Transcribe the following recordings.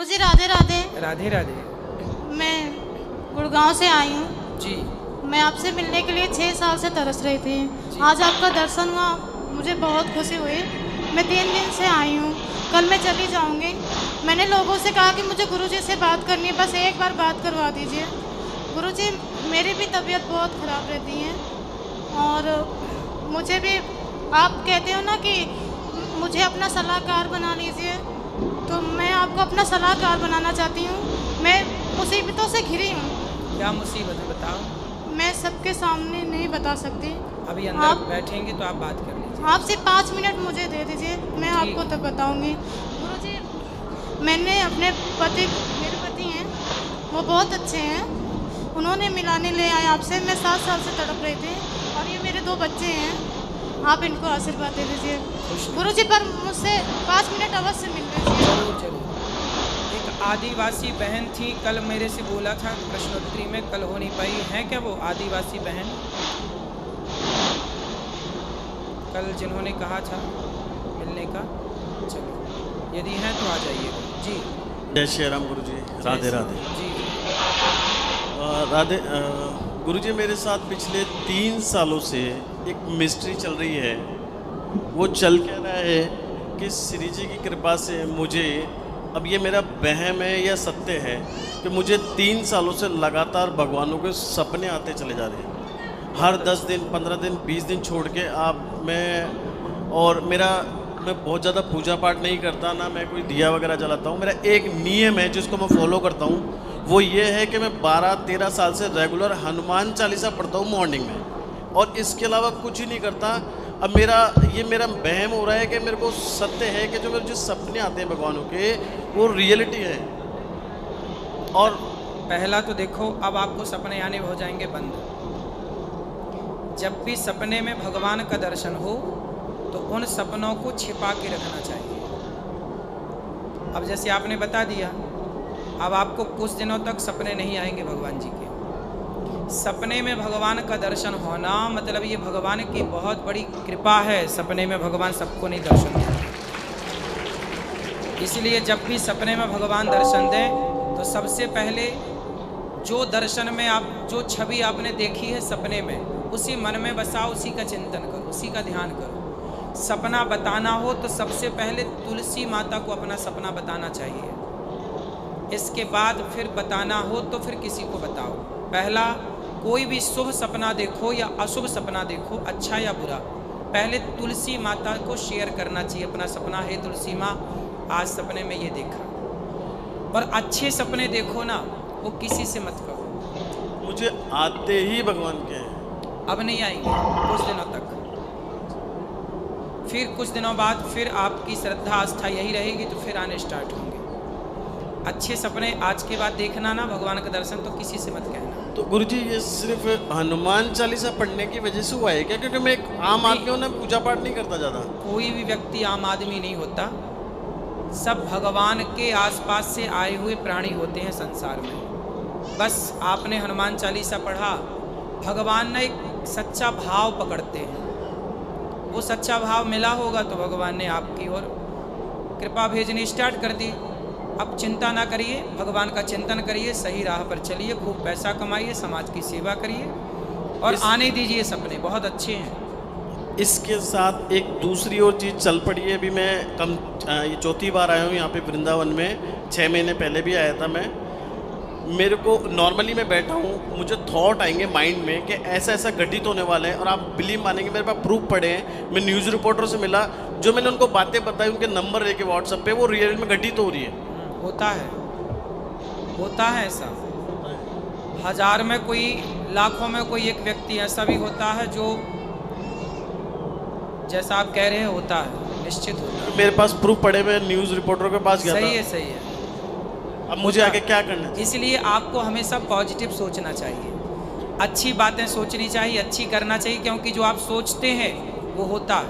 गुरुजी राधे राधे। राधे राधे। मैं गुड़गांव से आई हूँ जी। मैं आपसे मिलने के लिए 6 साल से तरस रही थी। आज आपका दर्शन हुआ, मुझे बहुत खुशी हुई। मैं 3 दिन से आई हूँ, कल मैं चली जाऊँगी। मैंने लोगों से कहा कि मुझे गुरुजी से बात करनी है, बस एक बार बात करवा दीजिए। गुरुजी मेरी भी तबीयत बहुत ख़राब रहती है और मुझे भी आप कहते हो ना कि मुझे अपना सलाहकार बना लीजिए, तो मैं आपको अपना सलाहकार बनाना चाहती हूँ। मैं मुसीबतों से घिरी हूँ। क्या मुसीबत है बताओ? मैं सबके सामने नहीं बता सकती। अभी अंदर आप बैठेंगे तो आप बात कर लीजिए। आप सिर्फ 5 मिनट मुझे दे दीजिए, मैं आपको तब बताऊंगी। गुरुजी मैंने अपने पति, मेरे पति हैं वो बहुत अच्छे हैं, उन्होंने मिलाने ले आए आपसे। मैं 7 साल से तड़प रही थी और ये मेरे 2 बच्चे हैं, आप इनको आशीर्वाद दे दीजिए गुरुजी। पर मुझसे 5 मिनट अवश्य मिल लीजिए। जरूर जरूर। एक आदिवासी बहन थी, कल मेरे से बोला था प्रश्नोत्तरी में, कल हो नहीं पाई। है क्या वो आदिवासी बहन कल जिन्होंने कहा था मिलने का? चलो यदि हैं तो आ जाइए जी। जय श्री राम गुरुजी। राधे राधे। जी राधे। गुरुजी मेरे साथ पिछले 3 सालों से एक मिस्ट्री चल रही है। वो चल क्या रहा है कि श्री जी की कृपा से मुझे, अब ये मेरा वहम है या सत्य है, कि मुझे 3 सालों से लगातार भगवानों के सपने आते चले जा रहे हैं। हर 10 दिन 15 दिन 20 दिन छोड़ के मैं बहुत ज़्यादा पूजा पाठ नहीं करता, ना मैं कोई दिया वगैरह जलाता हूँ। मेरा एक नियम है जिसको मैं फॉलो करता हूँ, वो ये है कि मैं 12-13 साल से रेगुलर हनुमान चालीसा पढ़ता हूँ मॉर्निंग में, और इसके अलावा कुछ ही नहीं करता। अब मेरा वहम हो रहा है कि मेरे को सत्य है कि जो मेरे जो सपने आते हैं भगवानों के, वो रियलिटी है। और पहला तो देखो, अब आपको सपने आने हो जाएंगे बंद। जब भी सपने में भगवान का दर्शन हो तो उन सपनों को छिपा के रखना चाहिए। अब जैसे आपने बता दिया, अब आपको कुछ दिनों तक सपने नहीं आएंगे भगवान जी के। सपने में भगवान का दर्शन होना मतलब ये भगवान की बहुत बड़ी कृपा है। सपने में भगवान सबको नहीं दर्शन देते, इसलिए जब भी सपने में भगवान दर्शन दें तो सबसे पहले जो दर्शन में आप, जो छवि आपने देखी है सपने में, उसी मन में बसाओ, उसी का चिंतन करो, उसी का ध्यान करो। सपना बताना हो तो सबसे पहले तुलसी माता को अपना सपना बताना चाहिए। इसके बाद फिर बताना हो तो फिर किसी को बताओ। पहला, कोई भी शुभ सपना देखो या अशुभ सपना देखो, अच्छा या बुरा, पहले तुलसी माता को शेयर करना चाहिए अपना सपना। हे तुलसी माँ, आज सपने में ये देखा। और अच्छे सपने देखो ना, वो किसी से मत कहो। मुझे आते ही भगवान के हैं। अब नहीं आएंगे कुछ दिनों तक, फिर कुछ दिनों बाद फिर आपकी श्रद्धा आस्था यही रहेगी तो फिर आने स्टार्ट होंगे अच्छे सपने। आज के बाद देखना ना भगवान का दर्शन, तो किसी से मत कहना। तो गुरुजी ये सिर्फ हनुमान चालीसा पढ़ने की वजह से हुआ है क्या? क्योंकि मैं एक आम आदमी हूँ ना, पूजा पाठ नहीं करता ज़्यादा। कोई भी व्यक्ति आम आदमी नहीं होता, सब भगवान के आसपास से आए हुए प्राणी होते हैं संसार में। बस आपने हनुमान चालीसा पढ़ा, भगवान ने एक सच्चा भाव पकड़ते हैं, वो सच्चा भाव मिला होगा तो भगवान ने आपकी ओर कृपा भेजनी स्टार्ट कर दी। अब चिंता ना करिए, भगवान का चिंतन करिए, सही राह पर चलिए, खूब पैसा कमाइए, समाज की सेवा करिए और आने दीजिए सपने, बहुत अच्छे हैं। इसके साथ एक दूसरी और चीज़ चल पड़ी है। अभी मैं ये 4थी बार आया हूँ यहाँ पे वृंदावन में। 6 महीने पहले भी आया था मैं। मेरे को नॉर्मली मैं बैठा हूँ, मुझे थॉट आएंगे माइंड में कि ऐसा ऐसा घटित होने वाला है, और आप बिलीव मानेंगे मेरे पास प्रूफ पड़े हैं। मैं न्यूज़ रिपोर्टर से मिला, जो मैंने उनको बातें बताई, उनके नंबर लेके व्हाट्सएप पे, वो रियल में घटित हो रही है। होता है ऐसा। 1000 में कोई, लाखों में कोई एक व्यक्ति ऐसा भी होता है जो जैसा आप कह रहे हैं होता है, निश्चित होता है। मेरे पास प्रूफ पड़े, मैं न्यूज़ रिपोर्टर के पास गया था। सही है। अब मुझे आगे क्या करना है? इसलिए आपको हमेशा पॉजिटिव सोचना चाहिए, अच्छी बातें सोचनी चाहिए, अच्छी करना चाहिए, क्योंकि जो आप सोचते हैं वो होता है।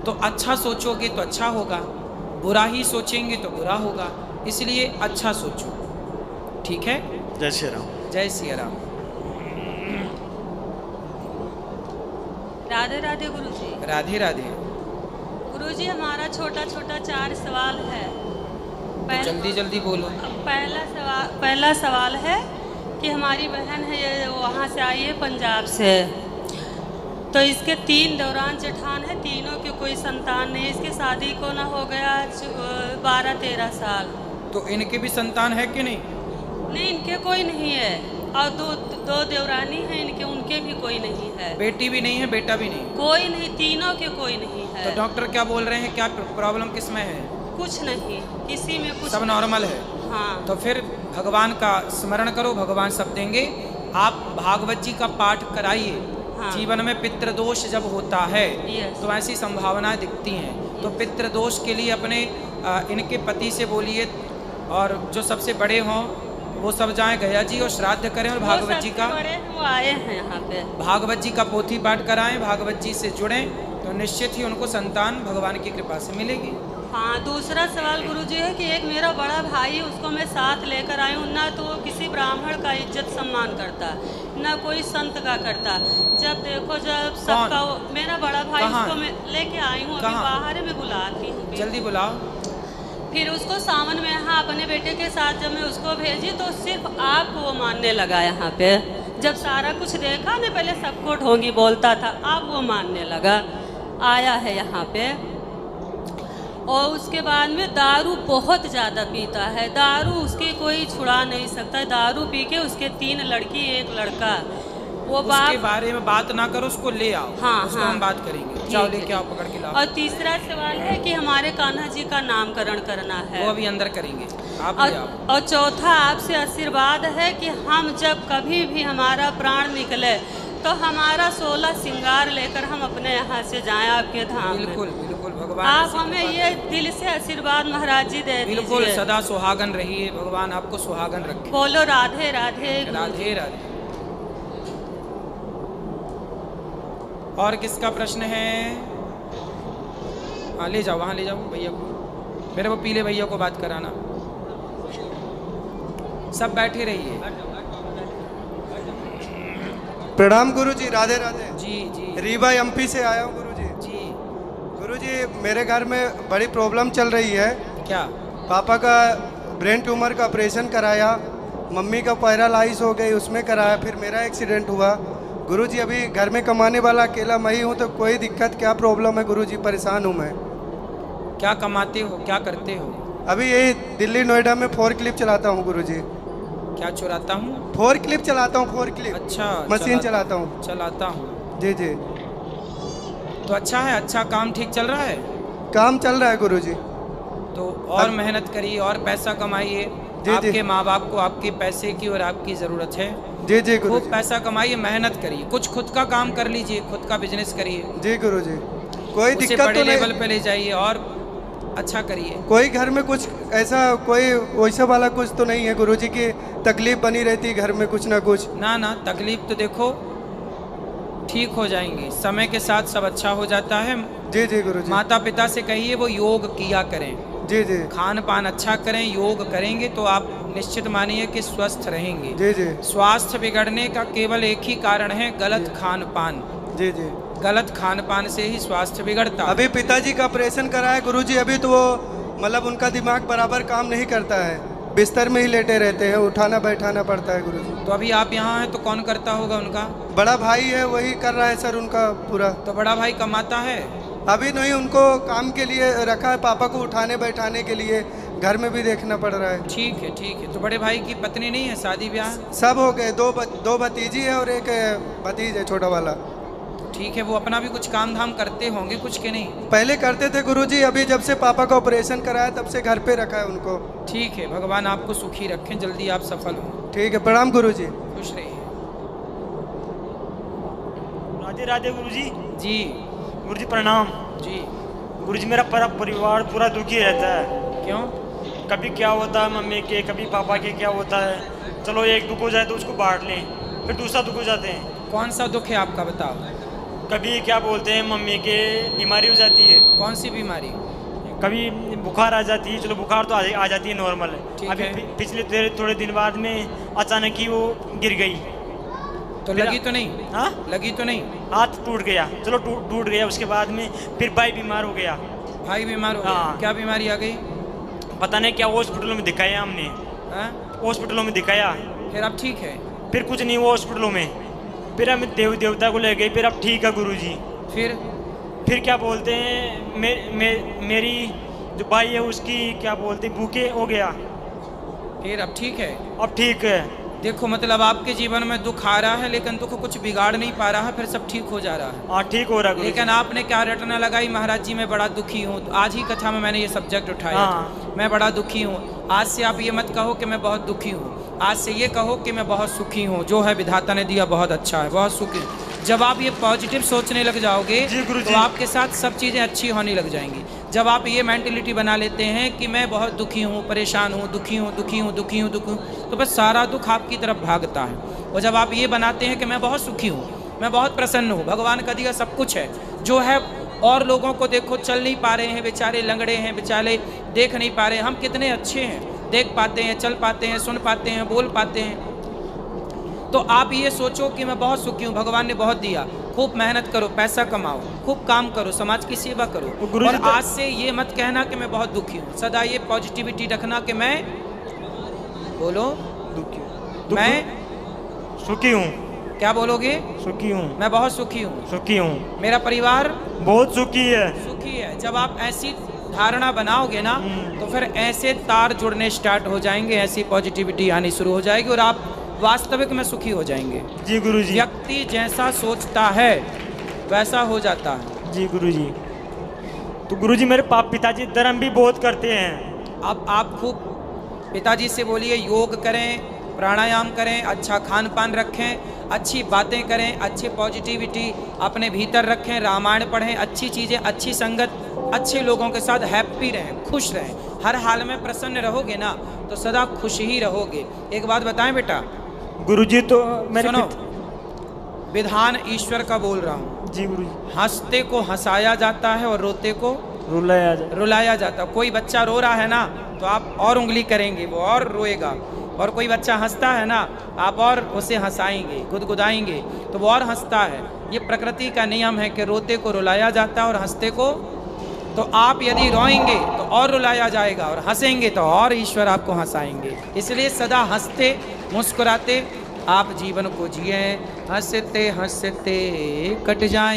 तो अच्छा सोचोगे तो अच्छा होगा, बुरा ही सोचेंगे तो बुरा होगा। इसलिए अच्छा सोचो, ठीक है? जय श्री राम। जय श्री राम। राधे राधे गुरुजी। राधे राधे। गुरुजी हमारा छोटा छोटा 4 सवाल है। तो जल्दी जल्दी बोलो। पहला सवाल है कि हमारी बहन है ये वहाँ से आई है पंजाब से, तो इसके 3 दौरान जेठान है, तीनों की कोई संतान नहीं, इसकी शादी को ना हो गया 12-13 साल। तो इनके भी संतान है कि नहीं? नहीं, इनके कोई नहीं है, और दो देवरानी हैं इनके, उनके भी कोई नहीं है। बेटी भी नहीं है, बेटा भी नहीं? कोई नहीं, तीनों के कोई नहीं है। तो डॉक्टर क्या बोल रहे हैं, क्या प्रॉब्लम किस में है? कुछ नहीं, किसी में कुछ सब नॉर्मल है। हाँ। तो फिर भगवान का स्मरण करो, भगवान सब देंगे। आप भागवत जी का पाठ कराइए। हाँ। जीवन में पितृदोष जब होता है यस। तो ऐसी संभावनाएं दिखती हैं। तो पितृदोष के लिए अपने इनके पति से बोलिए, और जो सबसे बड़े हों वो सब जाएं गया जी और श्राद्ध करें, और भागवत जी का बड़े वो आए हैं यहाँ पे, भागवत जी का पोथी पाठ कराएं, भागवत जी से जुड़ें, तो निश्चित ही उनको संतान भगवान की कृपा से मिलेगी। हाँ। दूसरा सवाल गुरुजी है कि एक मेरा बड़ा भाई, उसको मैं साथ लेकर आई हूँ, ना तो वो किसी ब्राह्मण का इज्जत सम्मान करता, ना कोई संत का करता। जब देखो जब सबका मेरा बड़ा भाई, उसको मैं लेके आई हूँ, अभी बाहर मैं बुलाती हूँ, जल्दी बुलाओ। फिर उसको सावन में यहाँ अपने बेटे के साथ जब मैं उसको भेजी तो सिर्फ आपको वो मानने लगा। यहाँ पे जब सारा कुछ देखा ना, पहले सबको ढोंगी बोलता था, अब वो मानने लगा, आया है यहाँ पे। और उसके बाद में दारू बहुत ज़्यादा पीता है, दारू उसकी कोई छुड़ा नहीं सकता। दारू पी के उसके 3 लड़की 1 लड़का, वो उसके बारे में बात ना करो, उसको ले आओ। हाँ, उसको हाँ, हम बात करेंगे। जाओ लेके आओ, पकड़ के लाओ। और तीसरा सवाल है कि हमारे कान्हा जी का नामकरण करना है, वो अभी अंदर करेंगे, आप ले आओ। और चौथा आपसे आशीर्वाद है कि हम जब कभी भी हमारा प्राण निकले तो हमारा 16 श्रृंगार लेकर हम अपने यहाँ से जाएं आपके धाम में। बिल्कुल बिल्कुल, भगवान आप हमें ये दिल से आशीर्वाद महाराज जी दे बिल्कुल, दीजिए। सदा सुहागन रहिए, भगवान आपको सुहागन रखे। बोलो राधे राधे। राधे राधे। और किसका प्रश्न है? हाँ, ले जाओ, वहाँ ले जाओ भैया को, मेरे वो पीले भैया को बात कराना। सब बैठे रहिए। प्रणाम गुरुजी, राधे राधे। जी जी रीवा एमपी से आया हूँ गुरुजी। जी। गुरुजी, मेरे घर में बड़ी प्रॉब्लम चल रही है। क्या? पापा का ब्रेन ट्यूमर का ऑपरेशन कराया, मम्मी का पैरालाइज हो गई, उसमें कराया, फिर मेरा एक्सीडेंट हुआ। गुरुजी, अभी घर में कमाने वाला अकेला मैं ही हूँ, तो कोई दिक्कत क्या प्रॉब्लम है गुरुजी? परेशान हूँ मैं। क्या कमाते हो, क्या करते हो? अभी यही दिल्ली नोएडा में 4 क्लिप चलाता हूँ गुरुजी। क्या चुराता हूँ? 4 क्लिप चलाता हूँ, 4 क्लिप। अच्छा, मशीन चलाता हूँ। चलाता हूँ। जी जी। तो अच्छा है, अच्छा काम ठीक चल रहा है? काम चल रहा है गुरुजी। तो और मेहनत करिए और पैसा कमाइए। आपके माँ बाप को आपके पैसे की और आपकी ज़रूरत है। जी जी गुरुजी। खूब पैसा कमाइए, मेहनत करिए, कुछ खुद का काम कर लीजिए, खुद का बिजनेस करिए। जी गुरुजी। कोई उसे दिक्कत बड़े तो नहीं, लेवल पे ले जाइए और अच्छा करिए। कोई घर में कुछ ऐसा कोई वैसा वाला कुछ तो नहीं है गुरुजी की तकलीफ बनी रहती घर में कुछ ना कुछ? ना ना, तकलीफ तो देखो ठीक हो जाएंगी, समय के साथ सब अच्छा हो जाता है। जी जी गुरुजी। माता पिता से कहिए वो योग किया करें। जी जी। खान पान अच्छा करें, योग करेंगे तो आप निश्चित मानिए कि स्वस्थ रहेंगे। जी जी। स्वास्थ्य बिगड़ने का केवल एक ही कारण है, गलत खान पान। जी जी। गलत खान पान से ही स्वास्थ्य बिगड़ता है। अभी पिताजी का ऑपरेशन कराया गुरुजी, अभी तो वो मतलब उनका दिमाग बराबर काम नहीं करता है, बिस्तर में ही लेटे रहते हैं, उठाना बैठाना पड़ता है गुरुजी। तो अभी आप यहाँ हैं तो कौन करता होगा उनका? बड़ा भाई है, वही कर रहा है सर उनका पूरा। तो बड़ा भाई कमाता है? अभी नहीं, उनको काम के लिए रखा है, पापा को उठाने बैठाने के लिए, घर में भी देखना पड़ रहा है। ठीक है ठीक है। तो बड़े भाई की पत्नी नहीं है, शादी ब्याह? सब हो गए, दो भतीजी है और एक भतीज है छोटा वाला। ठीक है, वो अपना भी कुछ काम धाम करते होंगे कुछ के नहीं? पहले करते थे गुरुजी, अभी जब से पापा का ऑपरेशन कराया तब से घर पे रखा है उनको। ठीक है, भगवान आपको सुखी रखें, जल्दी आप सफल हों। ठीक है, प्रणाम गुरुजी। खुश रहिए। राधे राधे गुरुजी। जी गुरुजी प्रणाम। जी। गुरुजी, मेरा पूरा परिवार पूरा दुखी रहता है। क्यों? कभी क्या होता है मम्मी के, कभी पापा के क्या होता है। चलो एक दुख हो जाए तो उसको बांट लें, फिर दूसरा दुख हो जाते हैं। कौन सा दुख है आपका, बताओ। कभी क्या बोलते हैं मम्मी के बीमारी हो जाती है। कौन सी बीमारी? कभी बुखार आ जाती है। चलो बुखार तो आ जाती है, नॉर्मल ठीक है। अभी है। पिछले थोड़े दिन बाद में अचानक ही वो गिर गई। तो लगी तो नहीं? हाँ, लगी तो नहीं? हाथ टूट गया। चलो टूट गया, उसके बाद में फिर भाई बीमार हो गया। भाई बीमार हो गया? हाँ। क्या बीमारी आ गई? पता नहीं क्या हॉस्पिटलों में दिखाया हमने, हाँ? हॉस्पिटलों में दिखाया, फिर अब ठीक है? फिर कुछ नहीं हुआ हॉस्पिटलों में। फिर हम देवता को ले गए, फिर अब ठीक है गुरुजी। फिर क्या बोलते हैं, मेरी जो भाई है उसकी क्या बोलते हैं भूखे हो गया। फिर अब ठीक है? अब ठीक है। देखो मतलब आपके जीवन में दुख आ रहा है लेकिन दुख कुछ बिगाड़ नहीं पा रहा है, फिर सब ठीक हो जा रहा है। हाँ ठीक हो रहा है। लेकिन आपने क्या रटना लगाई, महाराज जी मैं बड़ा दुखी हूँ। तो आज ही कथा में मैंने ये सब्जेक्ट उठाया था, मैं बड़ा दुखी हूँ। आज से आप ये मत कहो कि मैं बहुत दुखी हूँ, आज से ये कहो कि मैं बहुत सुखी हूँ। जो है विधाता ने दिया बहुत अच्छा है, बहुत सुखी। जब आप ये पॉजिटिव सोचने लग जाओगे तो आपके साथ सब चीज़ें अच्छी होने लग जाएंगी। जब आप ये मेंटलिटी बना लेते हैं कि मैं बहुत दुखी हूँ, परेशान हूँ, दुखी हूँ, तो बस सारा दुख आपकी तरफ भागता है। और जब आप ये बनाते हैं कि मैं बहुत सुखी हूँ, मैं बहुत प्रसन्न हूँ, भगवान का दिया सब कुछ है जो है। और लोगों को देखो चल नहीं पा रहे हैं, बेचारे लंगड़े हैं, बेचारे देख नहीं पा रहे हैं, हम कितने अच्छे हैं, देख पाते हैं, चल पाते हैं, सुन पाते हैं, बोल पाते हैं। तो आप ये सोचो कि मैं बहुत सुखी हूँ, भगवान ने बहुत दिया। खूब मेहनत करो, पैसा कमाओ, खूब काम करो, समाज की सेवा करो। और आज से ये मत कहना कि मैं बहुत दुखी हूँ, सदा ये पॉजिटिविटी रखना कि मैं, बोलो, मैं सुखी हूँ। क्या बोलोगे? सुखी हूँ। मैं बहुत सुखी हूँ। सुखी हूँ। मेरा परिवार बहुत सुखी है। सुखी है। जब आप ऐसी धारणा बनाओगे ना तो फिर ऐसे तार जुड़ने स्टार्ट हो जाएंगे, ऐसी पॉजिटिविटी आनी शुरू हो जाएगी और आप वास्तविक में सुखी हो जाएंगे। जी गुरुजी। व्यक्ति जैसा सोचता है वैसा हो जाता है। जी गुरुजी। तो गुरुजी मेरे पिताजी धर्म भी बहुत करते हैं। अब आप खूब पिताजी से बोलिए योग करें, प्राणायाम करें, अच्छा खान पान रखें, अच्छी बातें करें, अच्छी पॉजिटिविटी अपने भीतर रखें, रामायण पढ़ें, अच्छी चीज़ें, अच्छी संगत, अच्छे लोगों के साथ हैप्पी रहें, खुश रहें। हर हाल में प्रसन्न रहोगे ना तो सदा खुश ही रहोगे। एक बात बताएं बेटा गुरुजी, तो मेरे सुनो, विधान ईश्वर का बोल रहा हूँ। जी गुरुजी। हंसते को हंसाया जाता है और रोते को रुलाया जाता है। कोई बच्चा रो रहा है ना तो आप और उंगली करेंगे, वो और रोएगा। और कोई बच्चा हंसता है ना आप और उसे हंसाएंगे, गुदगुदाएंगे तो वो और हंसता है। ये प्रकृति का नियम है कि रोते को रुलाया जाता है और हंसते को, तो आप यदि रोएंगे तो और रुलाया जाएगा और हंसेंगे तो और ईश्वर आपको हंसाएंगे। इसलिए सदा हंसते मुस्कुराते आप जीवन को जिए, हंसते हंसते कट जाए।